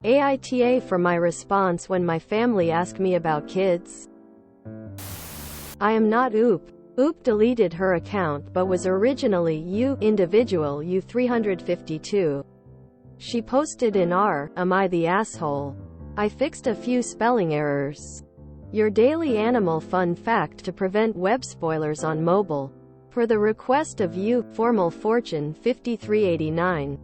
AITA for my response when my family ask me about kids. I am not Oop. Oop deleted her account but was originally individual U352. She posted in r, am I the asshole? I fixed a few spelling errors. Your daily animal fun fact to prevent web spoilers on mobile. Per the request of Formal Fortune 5389.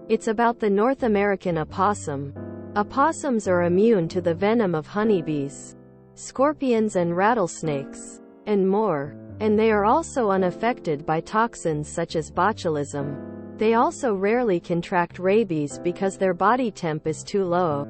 It's about the North American opossum. Opossums are immune to the venom of honeybees, scorpions and rattlesnakes, and more. And they are also unaffected by toxins such as botulism. They also rarely contract rabies because their body temp is too low.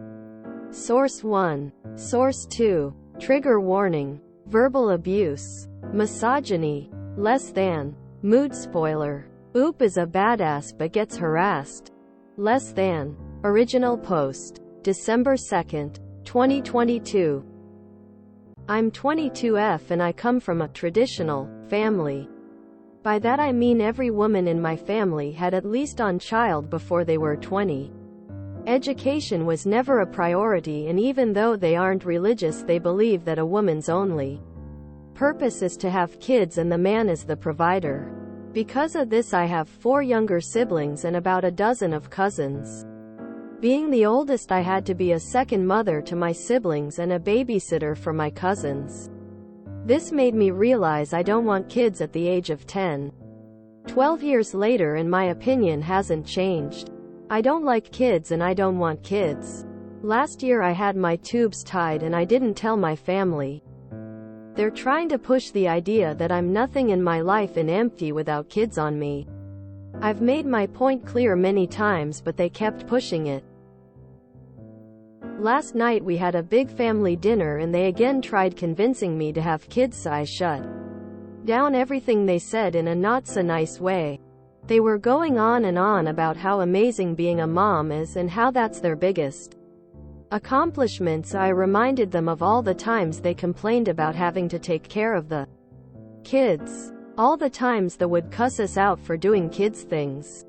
Source 1. Source 2. Trigger warning. Verbal abuse. Misogyny. Less than. Mood spoiler. Oop is a badass but gets harassed. Less than. Original post. December 2nd, 2022. I'm 22F and I come from a traditional family. By that I mean every woman in my family had at least one child before they were 20. Education was never a priority, and even though they aren't religious, they believe that a woman's only purpose is to have kids and the man is the provider. Because of this I have 4 younger siblings and about a dozen of cousins. Being the oldest, I had to be a second mother to my siblings and a babysitter for my cousins. This made me realize I don't want kids at the age of 10. 12 years later and my opinion hasn't changed. I don't like kids and I don't want kids. Last year I had my tubes tied and I didn't tell my family. They're trying to push the idea that I'm nothing in my life and empty without kids on me. I've made my point clear many times but they kept pushing it. Last night we had a big family dinner and they again tried convincing me to have kids, so I shut down everything they said in a not so nice way. They were going on and on about how amazing being a mom is and how that's their biggest accomplishment, so I reminded them of all the times they complained about having to take care of the kids. All the times they would cuss us out for doing kids things.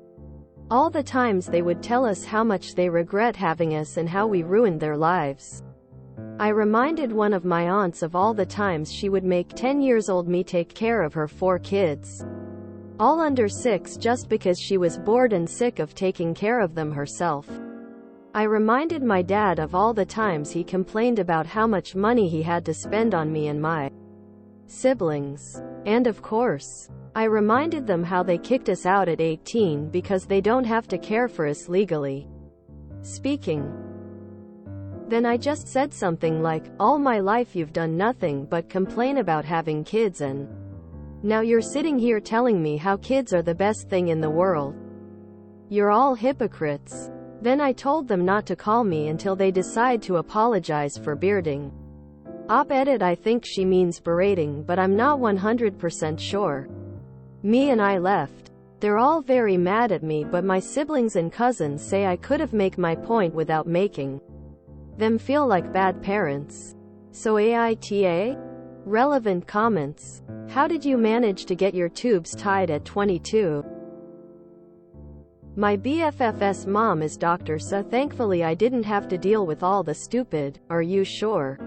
All the times they would tell us how much they regret having us and how we ruined their lives. I reminded one of my aunts of all the times she would make 10-year-old me take care of her 4 kids, all under 6, just because she was bored and sick of taking care of them herself. I reminded my dad of all the times he complained about how much money he had to spend on me and my siblings. And of course, I reminded them how they kicked us out at 18 because they don't have to care for us legally speaking. Then I just said something like, all my life you've done nothing but complain about having kids, and now you're sitting here telling me how kids are the best thing in the world. You're all hypocrites. Then I told them not to call me until they decide to apologize for bearding. Op-edit, I think she means berating, but I'm not 100% sure. Me and I left. They're all very mad at me, but my siblings and cousins say I could have made my point without making them feel like bad parents. So AITA? Relevant comments. How did you manage to get your tubes tied at 22? My BFF's mom is doctor, so thankfully I didn't have to deal with all the stupid, are you sure?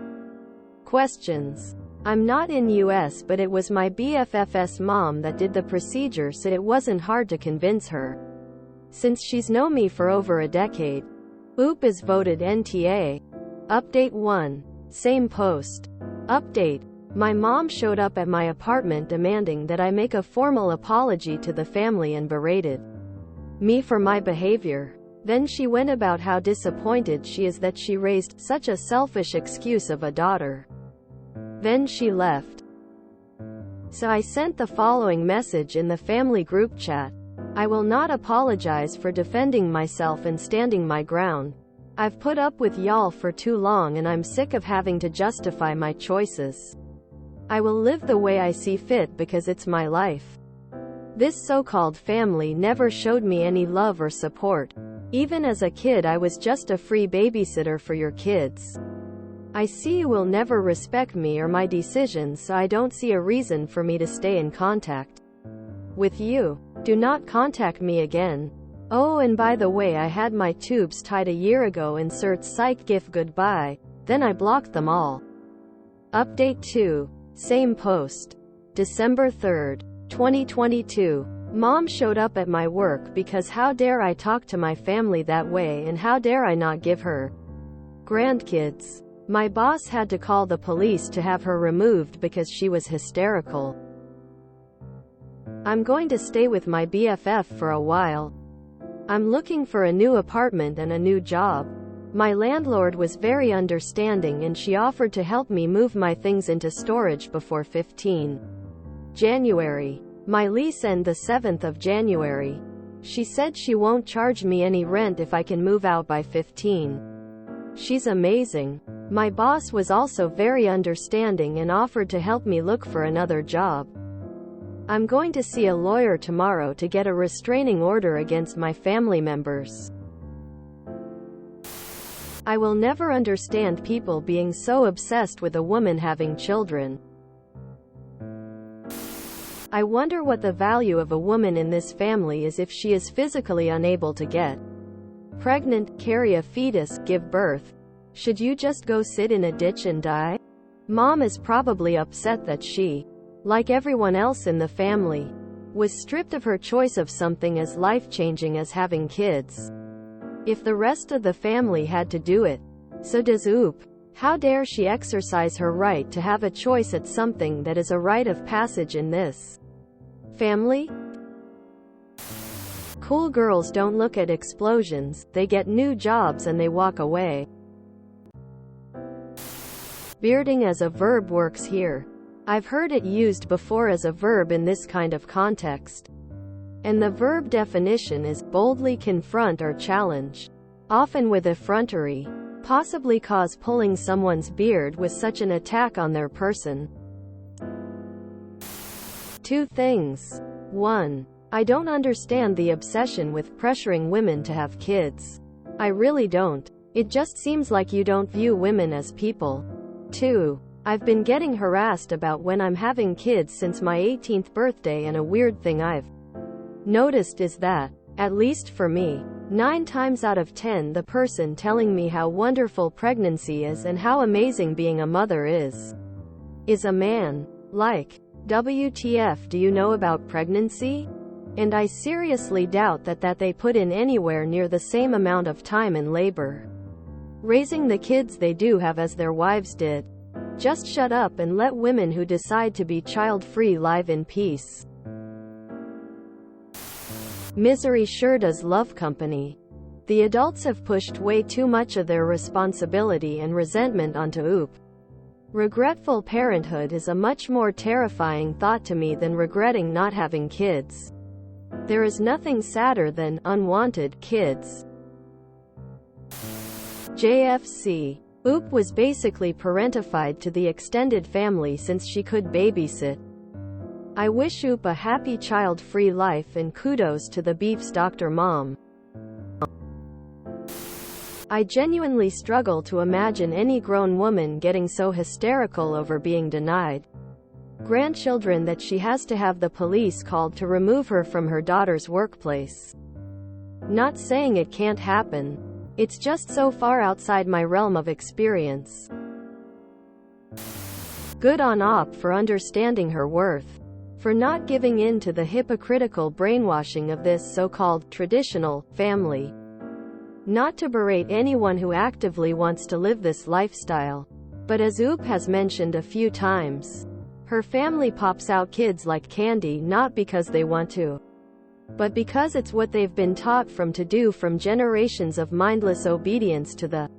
Questions. I'm not in US, but it was my BFF's mom that did the procedure, so it wasn't hard to convince her. Since she's known me for over a decade. Oop is voted NTA. Update 1. Same post. Update. My mom showed up at my apartment demanding that I make a formal apology to the family and berated me for my behavior. Then she went about how disappointed she is that she raised such a selfish excuse of a daughter. Then she left. So I sent the following message in the family group chat. I will not apologize for defending myself and standing my ground. I've put up with y'all for too long and I'm sick of having to justify my choices. I will live the way I see fit because it's my life. This so-called family never showed me any love or support. Even as a kid I was just a free babysitter for your kids. I see you will never respect me or my decisions, so I don't see a reason for me to stay in contact with you. Do not contact me again. Oh, and by the way, I had my tubes tied a year ago. Insert psych gif goodbye. Then I blocked them all. Update 2. Same post. December 3rd, 2022. Mom showed up at my work because how dare I talk to my family that way, and how dare I not give her grandkids. My boss had to call the police to have her removed because she was hysterical. I'm going to stay with my BFF for a while. I'm looking for a new apartment and a new job. My landlord was very understanding and she offered to help me move my things into storage before 15 January. My lease ends the 7th of January. She said she won't charge me any rent if I can move out by 15. She's amazing. My boss was also very understanding and offered to help me look for another job. I'm going to see a lawyer tomorrow to get a restraining order against my family members. I will never understand people being so obsessed with a woman having children. I wonder what the value of a woman in this family is if she is physically unable to get pregnant, carry a fetus, give birth. Should you just go sit in a ditch and die? Mom is probably upset that she, like everyone else in the family, was stripped of her choice of something as life-changing as having kids. If the rest of the family had to do it, so does Oop. How dare she exercise her right to have a choice at something that is a rite of passage in this family? Cool girls don't look at explosions, they get new jobs and they walk away. Bearding as a verb works here. I've heard it used before as a verb in this kind of context. And the verb definition is boldly confront or challenge, often with effrontery, possibly cause pulling someone's beard with such an attack on their person. 2 things. 1. I don't understand the obsession with pressuring women to have kids. I really don't. It just seems like you don't view women as people. 2. I've been getting harassed about when I'm having kids since my 18th birthday, and a weird thing I've noticed is that, at least for me, 9 times out of 10 the person telling me how wonderful pregnancy is and how amazing being a mother is a man. Like, WTF, do you know about pregnancy? And I seriously doubt that they put in anywhere near the same amount of time in labor raising the kids they do have as their wives did. Just shut up and let women who decide to be child-free live in peace. Misery sure does love company. The adults have pushed way too much of their responsibility and resentment onto Oop. Regretful parenthood is a much more terrifying thought to me than regretting not having kids. There is nothing sadder than unwanted kids. JFC. Oop was basically parentified to the extended family since she could babysit. I wish Oop a happy child-free life and kudos to the Beef's Dr. Mom. I genuinely struggle to imagine any grown woman getting so hysterical over being denied grandchildren that she has to have the police called to remove her from her daughter's workplace. Not saying it can't happen. It's just so far outside my realm of experience. Good on Op for understanding her worth. For not giving in to the hypocritical brainwashing of this so-called traditional family. Not to berate anyone who actively wants to live this lifestyle. But as Oop has mentioned a few times, her family pops out kids like candy not because they want to, but because it's what they've been taught to do from generations of mindless obedience to the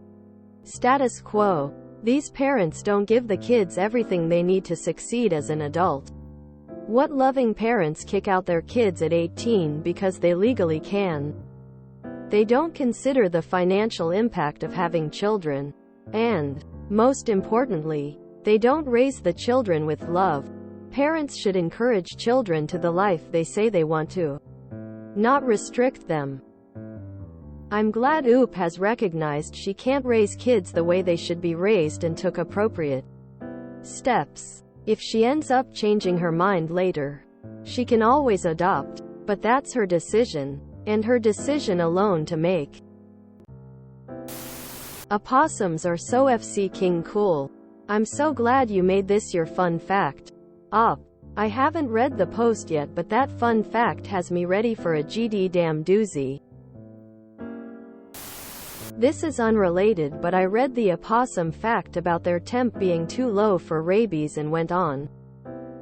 status quo. These parents don't give the kids everything they need to succeed as an adult. What loving parents kick out their kids at 18 because they legally can? They don't consider the financial impact of having children. And, most importantly, they don't raise the children with love. Parents should encourage children to the life they say they want to, not restrict them. I'm glad Oop has recognized she can't raise kids the way they should be raised and took appropriate steps. If she ends up changing her mind later, she can always adopt, but that's her decision. and her decision alone to make. Opossums are so FC king cool. I'm so glad you made this your fun fact. I haven't read the post yet, but that fun fact has me ready for a GD damn doozy. This is unrelated, but I read the opossum fact about their temp being too low for rabies and went on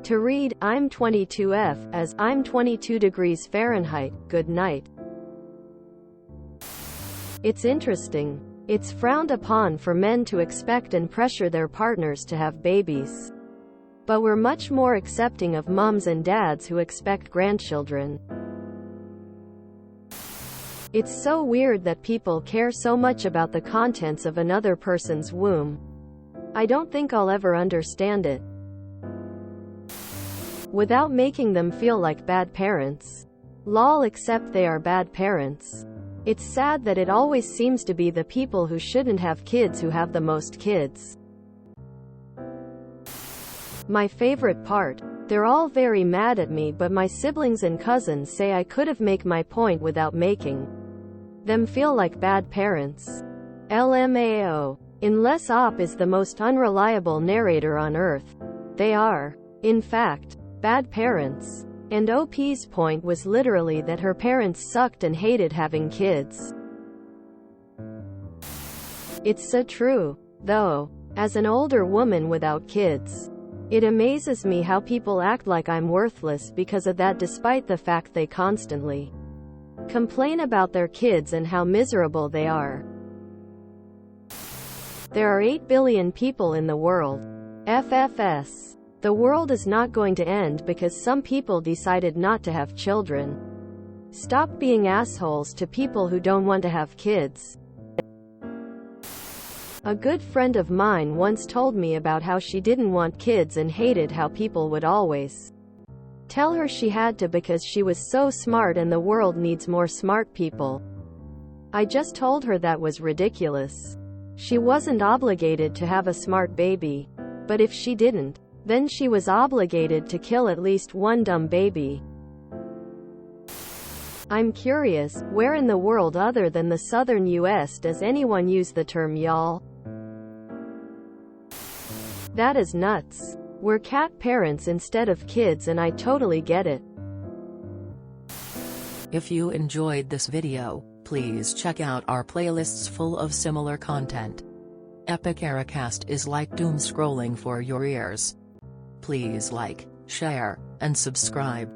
to read, I'm 22F, as, I'm 22 degrees Fahrenheit, good night. It's interesting. It's frowned upon for men to expect and pressure their partners to have babies. But we're much more accepting of mums and dads who expect grandchildren. It's so weird that people care so much about the contents of another person's womb. I don't think I'll ever understand it. Without making them feel like bad parents. Lol, except they are bad parents. It's sad that it always seems to be the people who shouldn't have kids who have the most kids. My favorite part. They're all very mad at me, but my siblings and cousins say I could have made my point without making them feel like bad parents. LMAO. Unless Op is the most unreliable narrator on earth. They are, in fact, bad parents. And OP's point was literally that her parents sucked and hated having kids. It's so true, though. As an older woman without kids, it amazes me how people act like I'm worthless because of that, despite the fact they constantly complain about their kids and how miserable they are. There are 8 billion people in the world. FFS. The world is not going to end because some people decided not to have children. Stop being assholes to people who don't want to have kids. A good friend of mine once told me about how she didn't want kids and hated how people would always tell her she had to because she was so smart and the world needs more smart people. I just told her that was ridiculous. She wasn't obligated to have a smart baby. But if she didn't, then she was obligated to kill at least one dumb baby. I'm curious, where in the world other than the southern US does anyone use the term y'all? That is nuts. We're cat parents instead of kids, and I totally get it. If you enjoyed this video, please check out our playlists full of similar content. Epic Aracast is like doom scrolling for your ears. Please like, share, and subscribe.